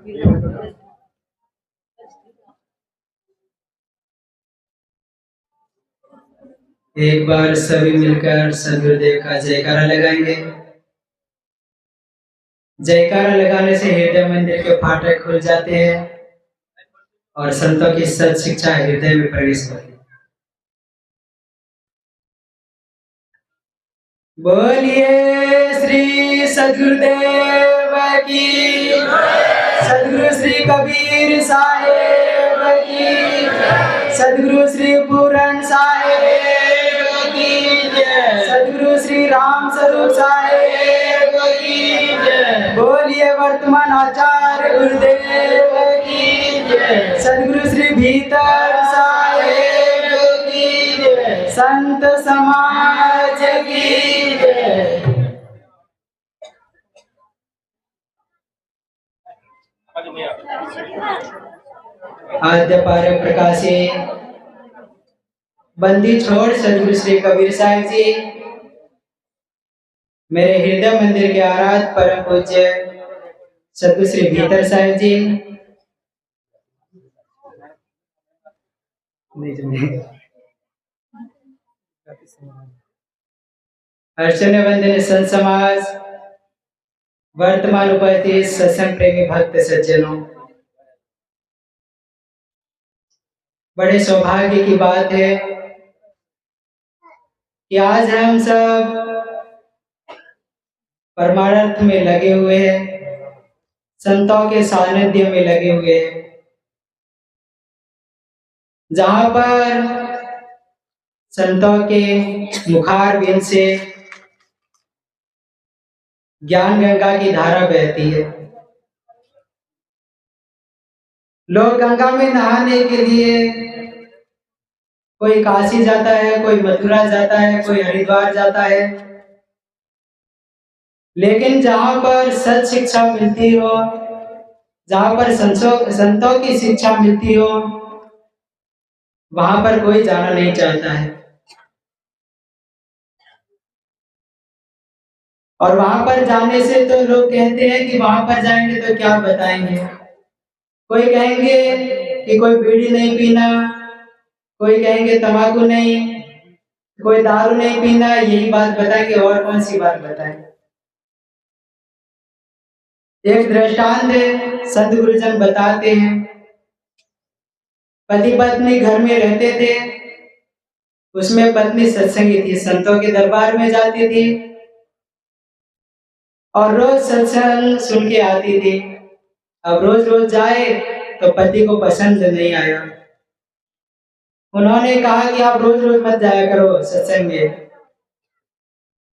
एक बार सभी मिलकर सदगुरुदेव का जयकारा लगाएंगे। जयकारा लगाने से हृदय मंदिर के फाटक खुल जाते हैं और संतों की सच शिक्षा हृदय में प्रवेश होती है। बोलिए श्री सदगुरुदेव की, सदगुरु श्री कबीर साहेब की, सदगुरु श्री पूरन साहेब की, सदगुरु श्री राम स्वरूप साहेब की, बोलिए वर्तमान आचार्य गुरुदेव की, सदगुरु श्री भीतर साहेब की, संत समाज की। आद्य पार प्रकाशी बंदी छोड़ सदगुरु श्री कबीर साहब जी, मेरे हृदय मंदिर के आराध्य परम पूज्य सदगुरु श्री भीतर साहब जी, अर्चन वंदन संत समाज, वर्तमान उपस्थित सत्संग प्रेमी भक्त सज्जनों, बड़े सौभाग्य की बात है कि आज हम सब परमार्थ में लगे हुए हैं, संतों के सानिध्य में लगे हुए हैं, जहां पर संतों के मुखार बिंद से ज्ञान गंगा की धारा बहती है। लोग गंगा में नहाने के लिए कोई काशी जाता है, कोई मथुरा जाता है, कोई हरिद्वार जाता है, लेकिन जहां पर सच शिक्षा मिलती हो, जहां पर संतों की शिक्षा मिलती हो, वहां पर कोई जाना नहीं चाहता है। और वहां पर जाने से तो लोग कहते हैं कि वहां पर जाएंगे तो क्या बताएंगे। कोई कहेंगे कि कोई बीड़ी नहीं पीना, कोई कहेंगे तंबाकू नहीं, कोई दारू नहीं पीना, यही बात बताएंगे और कौन सी बात बताएं। एक दृष्टांत है, संत गुरुजन बताते हैं, पति पत्नी घर में रहते थे, उसमें पत्नी सत्संगी थी, संतों के दरबार में जाती थी और रोज सत्संग सुन के आती थी। अब रोज रोज जाए तो पति को पसंद नहीं आया। उन्होंने कहा कि आप रोज रोज मत जाया करो सत्संग में,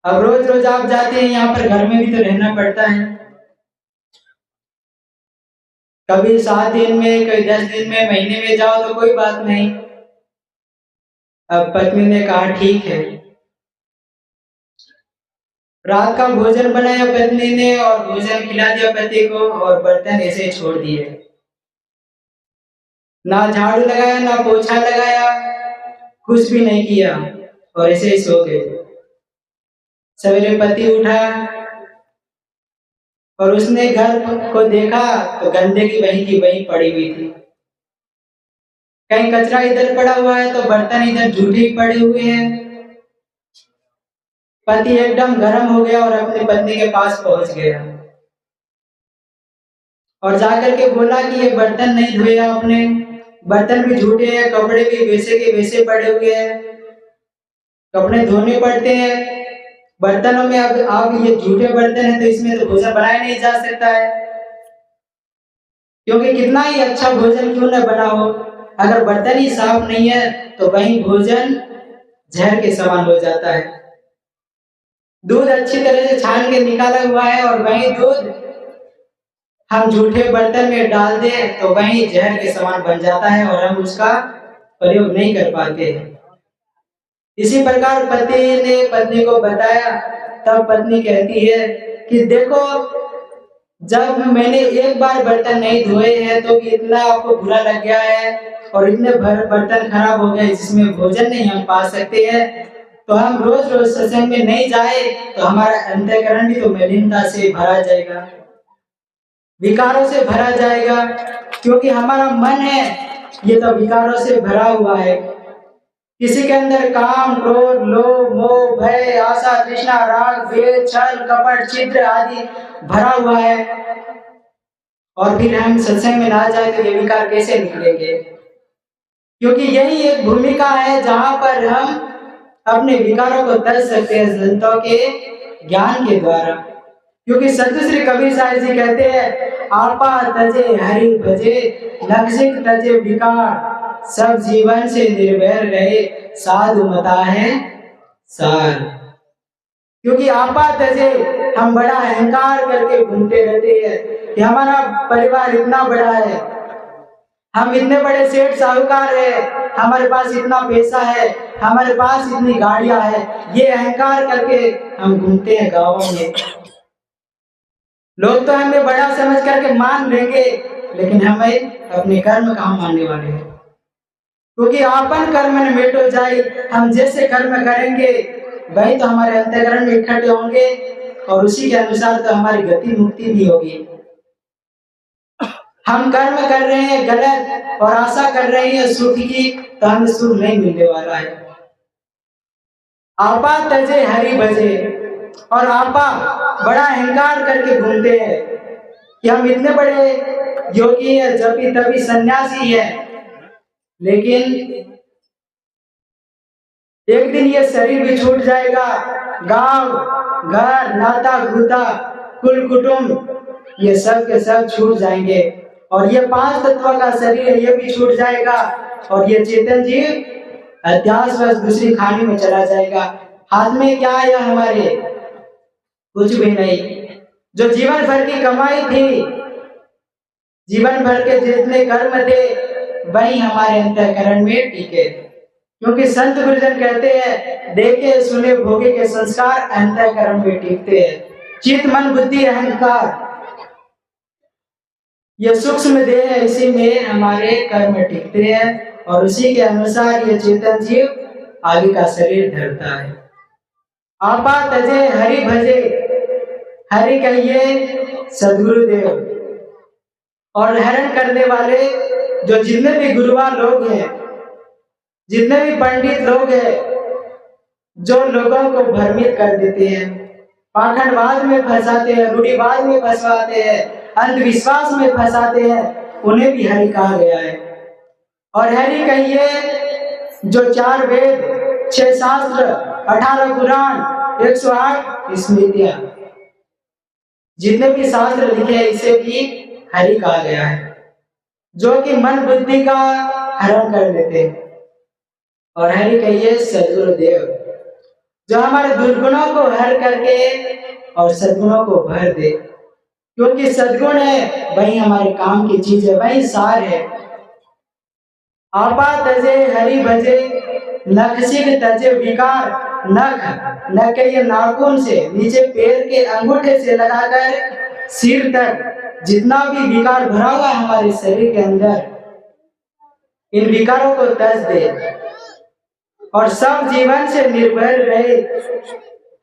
अब रोज रोज आप जाते हैं, यहाँ पर घर में भी तो रहना पड़ता है, कभी 7 दिन में, कभी 10 दिन में, महीने में जाओ तो कोई बात नहीं। अब पत्नी ने कहा ठीक है। रात का भोजन बनाया पत्नी ने और भोजन खिला दिया पति को और बर्तन ऐसे ही छोड़ दिए, ना झाड़ू लगाया, ना पोछा लगाया, कुछ भी नहीं किया और ऐसे ही सो गए। सवेरे पति उठा और उसने घर को देखा तो गंदगी वहीं की वहीं पड़ी हुई थी, कहीं कचरा इधर पड़ा हुआ है तो बर्तन इधर जूठे पड़े हुए हैं। पति एकदम गर्म हो गया और अपनी पत्नी के पास पहुंच गया और जाकर के बोला कि ये बर्तन नहीं धोए आपने, बर्तन भी झूठे हैं, कपड़े भी वैसे के वैसे पड़े हुए हैं, कपड़े धोने पड़ते हैं, बर्तनों में अब आप ये झूठे बर्तन है तो इसमें तो भोजन बनाया नहीं जा सकता है, क्योंकि कितना ही अच्छा भोजन क्यों न बना हो, अगर बर्तन ही साफ नहीं है तो वही भोजन जहर के समान हो जाता है। दूध अच्छी तरह से छान के निकाला हुआ है और वही दूध हम झूठे बर्तन में डाल दें तो वही जहर के समान बन जाता है और हम उसका प्रयोग नहीं कर पाते हैं। इसी प्रकार पति ने पत्नी को बताया, तब पत्नी कहती है कि देखो, जब मैंने एक बार बर्तन नहीं धोए हैं तो इतना आपको बुरा लग गया है और इतने बर्तन खराब हो गए जिसमें भोजन नहीं हम पा सकते हैं, तो हम रोज रोज सत्संग में नहीं जाए तो हमारा अंतःकरण भी तो मलिनता से भरा जाएगा। विकारों से भरा जाएगा, क्योंकि हमारा मन है ये तो विकारों से भरा हुआ है। किसी के अंदर काम, क्रोध, लोभ, मोह, भय, आशा, तृष्णा, राग, द्वेष, छल, कपट, छिद्र आदि भरा हुआ है। और फिर हम सत्संग में ना जाए तो ये विकार कैसे निकलेंगे? क्योंकि यही एक भूमिका है जहां पर हम अपने विकारों को तज सकते हैं संतों के ज्ञान के द्वारा। क्योंकि संत श्री कबीर साहिब जी कहते हैं, आपा तजे हरि भजे, लक्षिक तजे विकार, सब जीवन से निर्भर रहे, साधु मता है सार। क्योंकि आपा तजे, हम बड़ा अहंकार करके घूमते रहते हैं कि हमारा परिवार इतना बड़ा है, हम इतने बड़े सेठ साहूकार है, हमारे पास इतना पैसा है, हमारे पास इतनी गाड़ियां है, ये अहंकार करके हम घूमते हैं गांवों में। लोग तो हमें बड़ा समझ करके मान लेंगे, लेकिन हमें अपने कर्म कहाँ मानने वाले हैं? क्योंकि आपन कर्म न मेटो जाए, हम जैसे कर्म करेंगे वही तो हमारे अंतःकरण में इकट्ठे होंगे और उसी के अनुसार तो हमारी गति मुक्ति भी होगी। हम कर्म कर रहे हैं गलत और आशा कर रहे हैं सुख की, तो हमें सुख नहीं मिलने वाला है। आपा तजे हरि भजे, और आपा बड़ा अहंकार करके घूमते हैं कि हम इतने बड़े योगी है, जपी तभी सन्यासी है, लेकिन एक दिन ये शरीर भी छूट जाएगा। गांव, घर, नाता गुता, कुल कुटुंब ये सब के सब छूट जाएंगे और ये पांच तत्व का शरीर है ये भी छूट जाएगा और ये चेतन जीव अध्यास बस दूसरी खानी में चला जाएगा। हाथ में क्या है हमारे? कुछ भी नहीं। जो जीवन भर की कमाई थी, जीवन भर के जितने कर्म थे, वही हमारे अंतःकरण में टिके। क्योंकि संत गुरुजन कहते हैं, देखे सुने भोगे के संस्कार अंतःकरण में टिकते हैं। चित्त मन बुद्धि अहंकार ये सूक्ष्म देह है, इसी में हमारे कर्म टिकते हैं और उसी के अनुसार ये चेतन जीव आगे का शरीर धरता है। आपा तजे हरि भजे, हरि कहिए सदगुरुदेव, और हरण करने वाले जो जितने भी गुरुवार लोग हैं, जितने भी पंडित लोग हैं, जो लोगों को भ्रमित कर देते हैं, पाखंडवाद में फंसाते हैं, रूढ़िवाद में फंसाते हैं, अंधविश्वास में फंसाते हैं, उन्हें भी हरि कहा गया है। और हरि कहिए जो 4 वेद, 6 शास्त्र, 18 पुराण, 108 स्मृतियां, जितने भी शास्त्र लिखे हैं इसे भी हरि कहा गया है, जो कि मन बुद्धि का हरण कर देते हैं। और हरि कहिए सदगुरुदेव, जो हमारे दुर्गुणों को हर करके और सद्गुणों को भर दे। क्योंकि सद्गुण है वही हमारे काम की चीज है, वही सार है। आपा तजे हरि भजे, नखशिख तजे विकार, नख के ये नाखून से नीचे पैर के अंगूठे से लगाकर सिर तक जितना भी विकार भरा हुआ है हमारे शरीर के अंदर, इन विकारों को तज दे और सब जीवन से निर्भर रहे।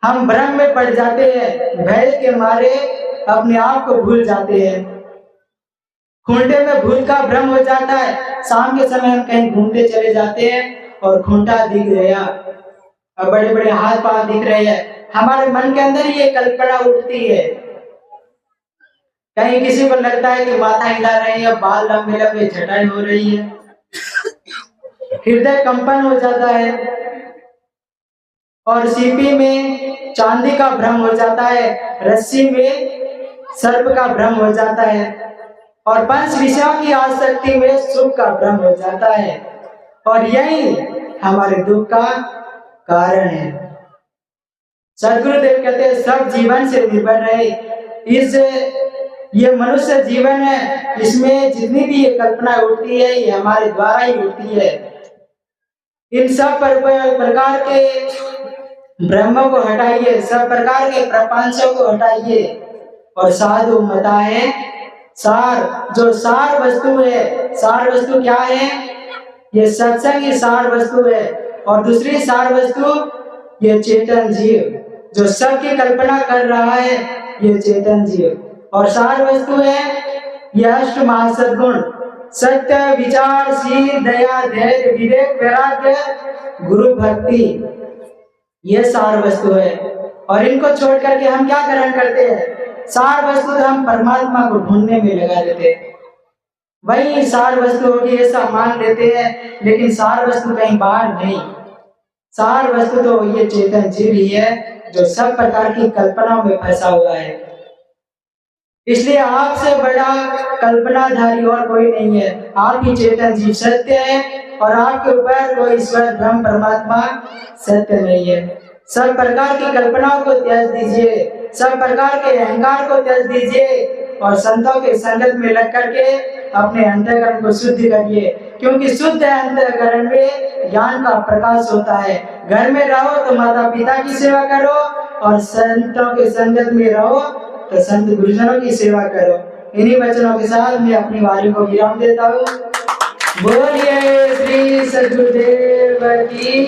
हम भ्रम में पड़ जाते हैं, भय के मारे अपने आप को भूल जाते हैं। खूंटे में भूल का भ्रम हो जाता है। शाम के समय हम कहीं घूमते चले जाते हैं और खूंटा दिख गया और बड़े बड़े हाथ पांव दिख रहे हैं, हमारे मन के अंदर ये कल्पना उठती है। कहीं किसी को लगता है कि माथा हिला रहे हैं, बाल लंबे लंबे झटाई हो रही है, हृदय कंपन हो जाता है और सीपी में चांदी का भ्रम हो जाता है, रस्सी में सर्प का भ्रम हो जाता है और 5 विषयों की आसक्ति में सुख का भ्रम हो जाता है और यही हमारे दुख का कारण है। सदगुरुदेव कहते हैं सब जीवन से निर्भर रहे। इस ये मनुष्य जीवन है, इसमें जितनी भी ये कल्पना उठती है ये हमारे द्वारा ही उठती है। इन सब प्रकार के ब्रह्मों को हटाइए, सब प्रकार के प्रपंचों को हटाइए और साधु मता है सार। जो सार वस्तु है, सार वस्तु क्या है? ये सत्संग ही सार वस्तु है और दूसरी सार वस्तु ये चेतन जीव, जो सबकी कल्पना कर रहा है ये चेतन जीव। और सार वस्तु है ये अष्ट महासद्गुण सत्य, विचार, शील, दया, धैर्य, विवेक, वैराग्य, गुरु भक्ति, ये सार वस्तु है। और इनको छोड़ करके हम क्या ग्रहण करते हैं? सार वस्तु तो हम परमात्मा को ढूंढने में लगा देते हैं, वही सार वस्तु होगी ऐसा मान लेते हैं, लेकिन सार वस्तु कहीं बाहर नहीं। सार वस्तु तो ये चेतन जीव ही है जो सब प्रकार की कल्पनाओं में फंसा हुआ है। इसलिए आपसे बड़ा कल्पनाधारी और कोई नहीं है। आप ही चेतन जीव सत्य है और आपके ऊपर कोई ईश्वर ब्रह्म परमात्मा सत्य नहीं है। सब प्रकार की कल्पनाओं को त्याग दीजिए, सब प्रकार के अहंकार को त्याग दीजिए और संतों के संगत में लग करके अपने अंतःकरण को शुद्ध करिए, क्योंकि शुद्ध अंतःकरण में ज्ञान का प्रकाश होता है। घर में रहो तो माता पिता की सेवा करो और संतों के संगत में रहो तो संत गुरुजनों की सेवा करो। इन्हीं वचनों के साथ मैं अपनी वाणी को विराम देता हूँ। बोलिए श्री सद्गुरुदेव की।